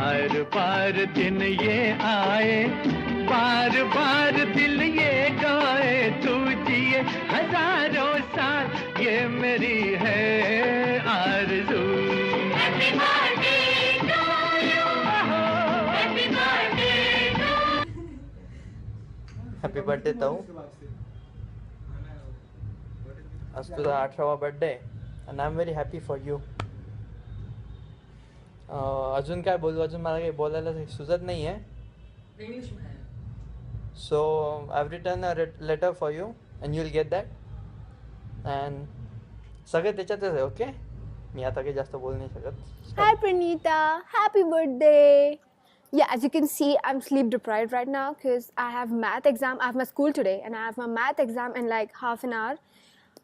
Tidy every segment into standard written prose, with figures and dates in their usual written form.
बार बार दिन ये आए, बार बार दिल ये गाए, तू जिए हजारों साल, ये मेरी है आरज़ू। Happy birthday to you, happy birthday to. Happy birthday ताऊ. आज तुझा 18वा birthday and I'm very happy for you. अजून काय बोलू, अजून मला काही बोलायला सुचत नाही आहे. So I've written a letter for you and you'll get that. And सगळे त्याच्यातच आहे. ओके, मी आता काही जास्त बोलू नाही शकत. Hi Pranita, happy birthday. Yeah, as you can see, I'm sleep deprived right now because I have math exam. I have my school today and I have my math exam in like half an hour.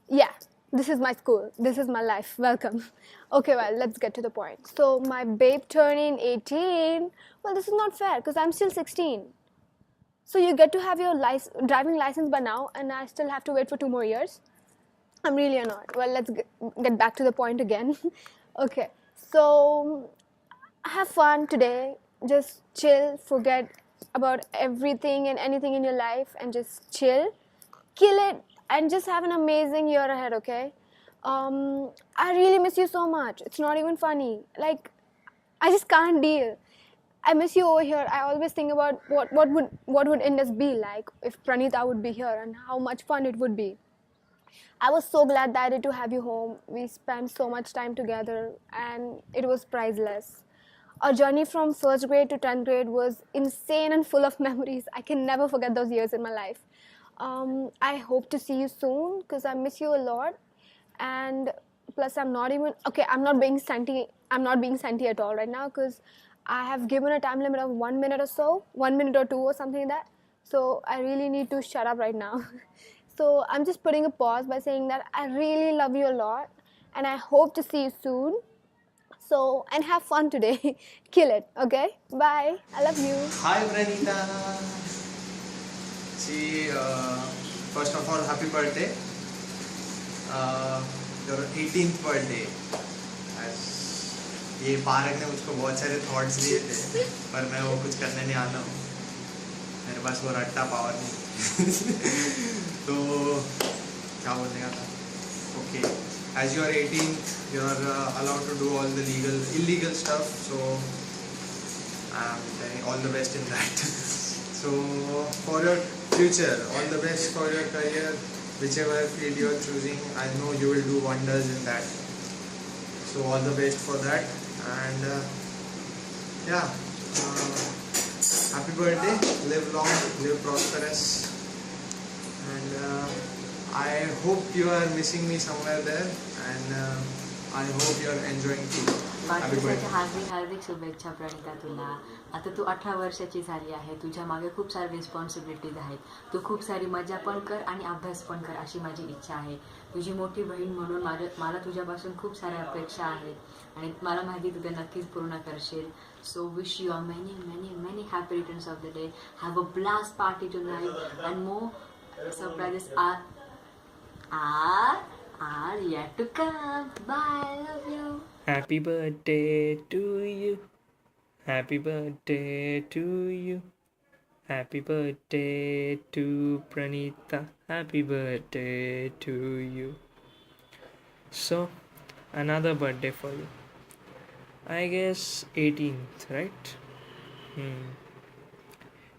Yeah, this is my school. This is my life. Welcome. Okay, well, let's get to the point. So my babe turning 18. Well, this is not fair because I'm still 16. So you get to have your driving license by now and I still have to wait for 2 more years. I'm really annoyed. Well, let's get back to the point again. Okay, so have fun today. Just chill, forget about everything and anything in your life and just chill, kill it, and just have an amazing year ahead, okay? I really miss you so much. It's not even funny. Like, I just can't deal. I miss you over here. I always think about what would Indus be like if Pranita would be here and how much fun it would be. I was so glad that I did to have you home. We spent so much time together and it was priceless. Our journey from 1st grade to 10th grade was insane and full of memories. I can never forget those years in my life. I hope to see you soon because I miss you a lot. And plus I'm not being senti at all right now because I have given a time limit of 1 minute or so, 1 minute or 2 or something like that. So I really need to shut up right now. So I'm just putting a pause by saying that I really love you a lot and I hope to see you soon. So, and have fun today. Kill it, okay? Bye. I love you. Hi Pranita. First of all, happy birthday. Your 18th birthday. ये park ने मुझको बहुत सारे thoughts दिए थे पर मैं वो कुछ करने नहीं आता हूँ, मेरे पास वो रट्टा पावर नहीं. तो क्या बोलने का था. Okay, as you are 18th, you are allowed to do all the illegal stuff, so I'm telling all the best in that. So for your future, all the best for your career, whichever field you are choosing. I know you will do wonders in that, so all the best for that. And happy birthday, live long, live prosperous, and I hope you are missing me somewhere there, and I hope you are enjoying too. Happy birthday. हार्दिक शुभेच्छा प्रणिता तुला. आता तू 18 वर्षाची झाली आहे, तुझ्या मागे खूप सारी रिस्पॉन्सिबिलिटीज आहेत. तू खूप सारी मजा पण कर आणि अभ्यास पण कर अशी माझी इच्छा आहे. तुझी मोठी बहीण म्हणून मला तुझ्यापासून खूप साऱ्या अपेक्षा आहेत आणि मला माहिती तू त्या नक्कीच पूर्ण करशील. So wish you a many many many happy returns of the day. Have a blast party tonight and more surprises are yet to come. Bye, love you. Happy birthday to you. Happy birthday to you. Happy birthday to Pranita. Happy birthday to you. So, another birthday for you. I guess 18th, right?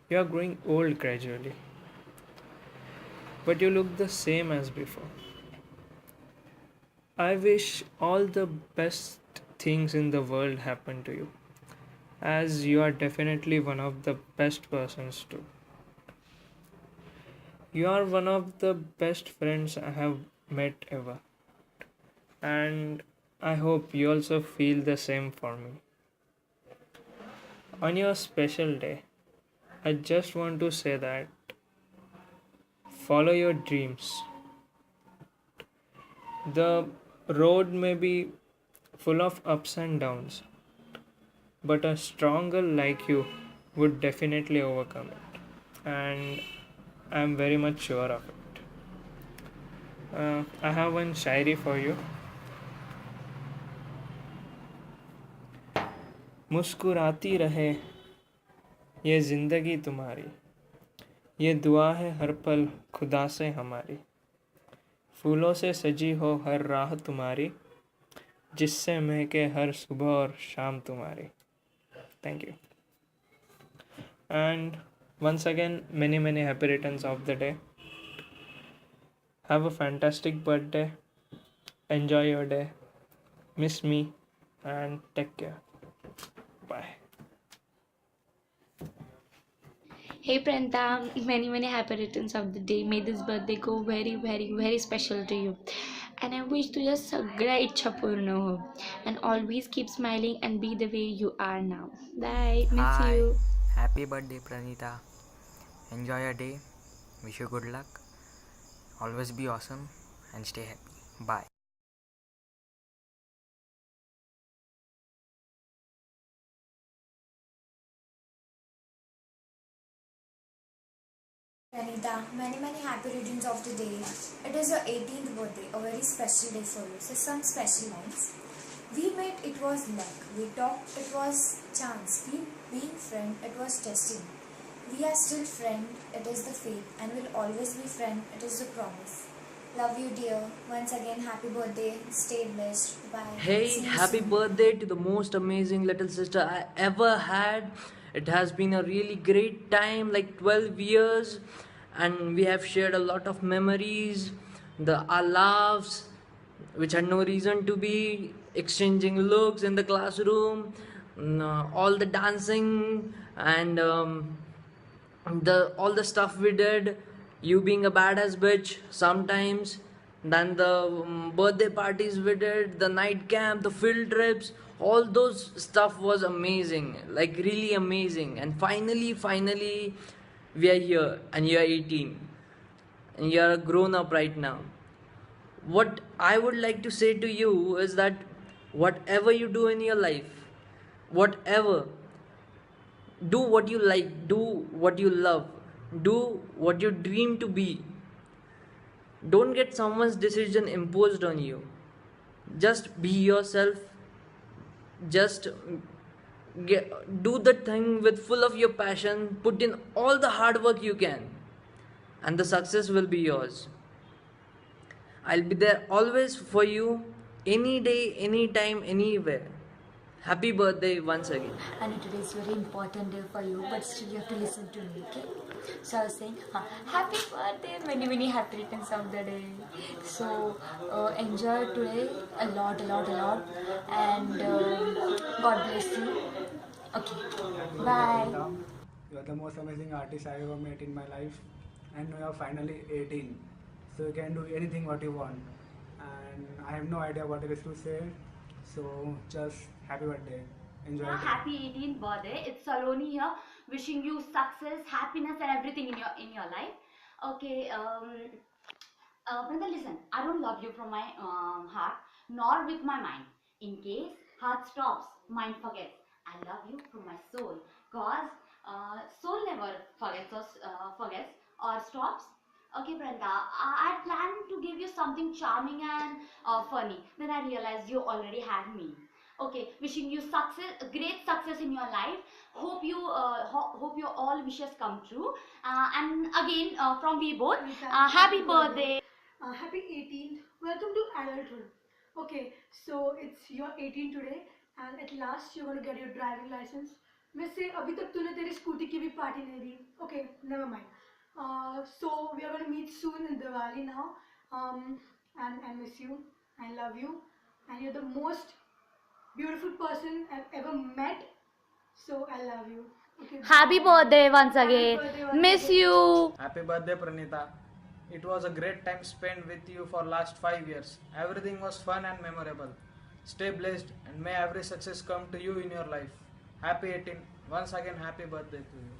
You are growing old gradually, but you look the same as before. I wish all the best things in the world happen to you, as you are definitely one of the best persons too. You are one of the best friends I have met ever, and I hope you also feel the same for me. On your special day, I just want to say that follow your dreams. The road may be full of ups and downs, but a strong girl like you would definitely overcome it, and I'm very much sure of it. I have one shairi for you. मुस्कुराती रहे ये ज़िंदगी तुम्हारी, ये दुआ है हर पल खुदा से हमारी। फूलों से सजी हो हर राह तुम्हारी, जिससे महके हर सुबह और शाम तुम्हारी। Thank you. And once again, many, many happy returns of the day. Have a fantastic birthday. Enjoy your day. Miss me and take care. Bye. Hey Pranta, many many happy returns of the day. May this birthday go very very very special to you. And I wish तुझ्या सगळ्या इच्छा पूर्ण हो. And always keep smiling and be the way you are now. Bye. Miss Hi. you. Happy birthday, Pranita. Enjoy your day. Wish you good luck. Always be awesome and stay happy. Bye. Pranita, many many happy returns of the day. It is your 18th birthday, a very special day for you. So some special lines. We met, it was luck. We talked, it was chance. We being friend, it was destiny. We are still friend, it is the fate, and will always be friend, it is the promise. Love you dear. Once again, happy birthday. Stay blessed. Bye. Hey, See you happy soon. birthday to the most amazing little sister I ever had. It has been a really great time, like 12 years, and we have shared a lot of memories, our laughs, which had no reason to be, exchanging looks in the classroom, all the dancing, and the all the stuff we did, you being a badass bitch sometimes, then the birthday parties we did, the night camp, the field trips, all those stuff was amazing, like really amazing. And finally we are here and you are 18 and you are a grown up right now. What I would like to say to you is that whatever you do in your life, whatever, do what you like, do what you love, do what you dream to be. Don't get someone's decision imposed on you. Just be yourself. Just do the thing with full of your passion. Put in all the hard work you can, and the success will be yours. I'll be there always for you, any day, anytime, anywhere. Happy birthday once again. And today is very important day for you, but still you have to listen to me, okay? So I was saying, happy birthday, many happy returns of the day. So enjoy today a lot, and God bless you. Okay, bye. You are the most amazing artist I ever met in my life, and you are finally 18, so you can do anything what you want. And I have no idea what else to say, so just happy birthday. Enjoy it. Happy 18th birthday. It's Saloni here, wishing you success, happiness, and everything in your life. Okay, Brother, listen. I don't love you from my heart, nor with my mind. In case heart stops, mind forgets. I love you from my soul, cause soul never forgets or stops. Okay, Brenda, I planned to give you something charming and funny. Then I realized you already had me. Okay, wishing you success, great success in your life. Hope your all wishes come true. And again, from we both, happy birthday. Happy 18th. Welcome to adulthood. Okay, so it's your 18 today, and at last you're gonna get your driving license. वैसे अभी तक तूने तेरी scooty की भी party नहीं दी. Okay, never mind. So we are gonna meet soon in Diwali now. And I miss you. I love you, and you're the most beautiful person I've ever met. So I love you. Okay. Happy birthday once again. Happy birthday once Miss again. you. Happy birthday, Pranita. It was a great time spent with you for last 5 years. Everything was fun and memorable. Stay blessed and may every success come to you in your life. Happy 18. Once again, happy birthday to you.